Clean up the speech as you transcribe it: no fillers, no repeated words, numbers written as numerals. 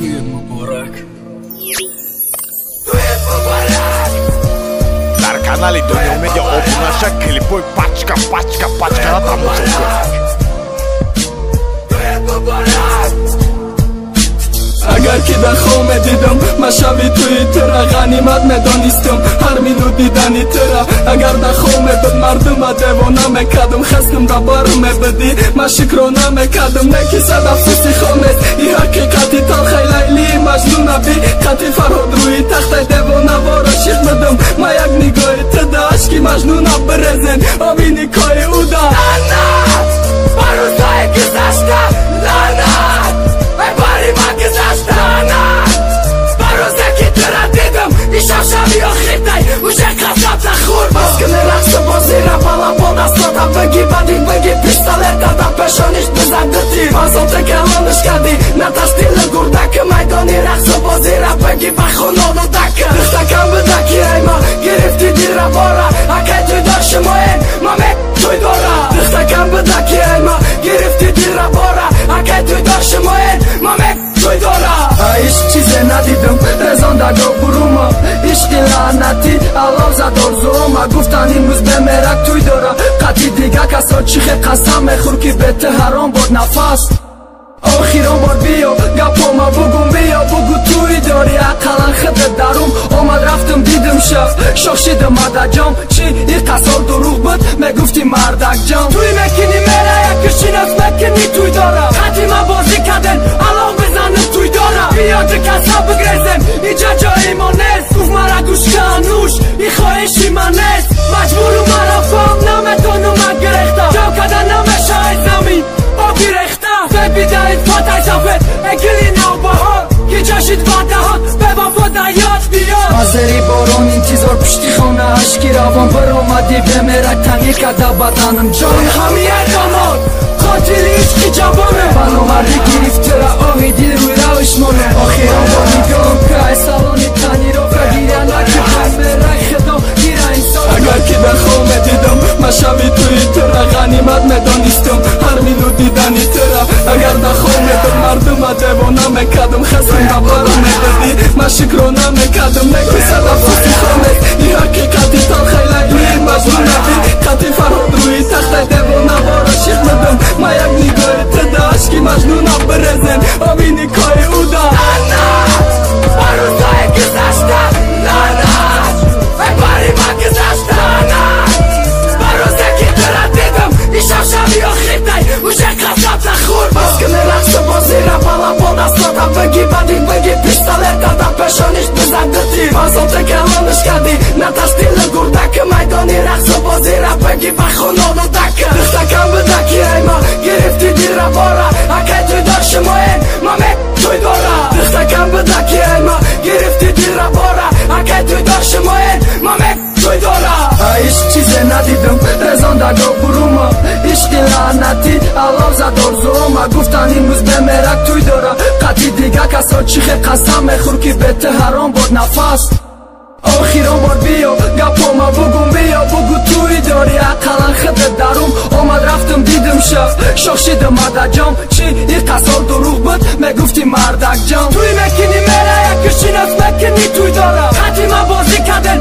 Дует Мубарак. Dar канале Dunia Media обнаша клипой пачка на тому Агар ки дар хоме дидам машави туи тира ғанимат медонистам ҳар минут дидани тира агар дар хоме буд мардума девона мекардам хастамда бару мебудӣ ман шукрона мекардам не ки садафуси хомес и ҳақиқати талхай лайли маҷнунаби қати фарҳод рӯи тахтай девонавора шиқ будам ман як нигоҳи туда ашки маҷнуна бирезен оби никоҳи уда ланат ба рӯзҳои гузашта ланат бебари ман гузашта ланат ба рӯзе ки тура дидам и шавшави охиртай уже қасаб нахӯр маскини рақсу бозира балабо дастодам бигӣ бадӣ бигӣ пистолета дар пешониш бизан дити мазоте калониш кардӣ на таштили гурдаки майдони рақсу бозира бигӣ ба хонону дака духтакам будаки айма гирифти дира бора акай туй дор шумоен маме туй дора духтакам будаки айма гирифти дира бора акай туй дор шумоен маме туй дора ишқ чизе надидам резондагоҳ бурума ишқи лаънати алов зад орзуома гуфтан имрӯз бемерак туй дора қати дига касо чихе қасам мехӯр ки бети ҳаром бод нафас охирон бор биё гапома бугум биё бугу туй дори ақалан хидат дарум омад рафтам дидам шав шоҳ шидам мадаҷон чи и қасор дурӯғ буд мегуфти мардакҷон туй мекини мера яки шинос мекини туй дора қати ма бозӣ карден алов бизанам туй дора биёди каса бигрезем иҷа ҷои мо нест гуфт мара гӯшка нӯш и хоҳиши ман нест маҷбуру мара фам наметону ман гирехта ҷам кардан намешавад замин оби рехта бебидаид фотай сафед экили навбаҳор ки ҷашид ваъдаҳот бевафо дар ёд биёд аз зери борон интизор пишти хона ашки равон биромадӣ бемерак танги карда баданам ҷони ҳамияй домод қотили ишқи ҷавонам баномардӣ гирифтира оҳи дил рӯи равиш монам охирон бо нигоҳам кай салони таниро кагирянаки бемерак хидом гира инсон агар ки дар хоме дидам машави туи тира ғанимат медонистам ҳар минут дидани тира агар дар хоме буд мардума девона мекардам хастамда бару мебудӣ ман шукрона мекардам не ки садафуси хомес и ҳақиқати талхай лайли маҷнунаби қати фарҳод рӯи тахтай девонавора шиқ будам ман як нигоҳи туда ашки маҷнуна бирезен оби никоҳи уда ланат ба рӯзҳои гузашта ланат бебари ман гузашта ланат ба рӯзе ки тура дидам и шавшави охиртай уже қасаб нахӯр маскини рақсу бозира балабо дастодам бигӣ бадӣ бигӣ пистолета дар пешониш бизан дити мазоте калониш кардӣ на таштили гурдаки майдони рақсу бозира бигӣ ба хонону дака духтакам будаки айма гирифти дира бора акай туй дор шумоен маме туй дора духтакам будаки айма гирифти дира бора акай туй дор шумоен маме туй дора ишқ чизе надидам резондагоҳ бурума ишқи лаънати алов зад орзуома гуфтан имрӯз бемерак туй дора қати дига касо чихе қасам мехӯр ки бети ҳаром бод нафас охирон бор биё гапома бугум биё бугу туй дори ақалан хидат дарум омад рафтам дидам шав шоҳ шидам мадаҷон чи и қасор дурӯғ буд мегуфти мардакҷон туй мекини мера яки шинос мекини туй дора қати ма бозӣ карден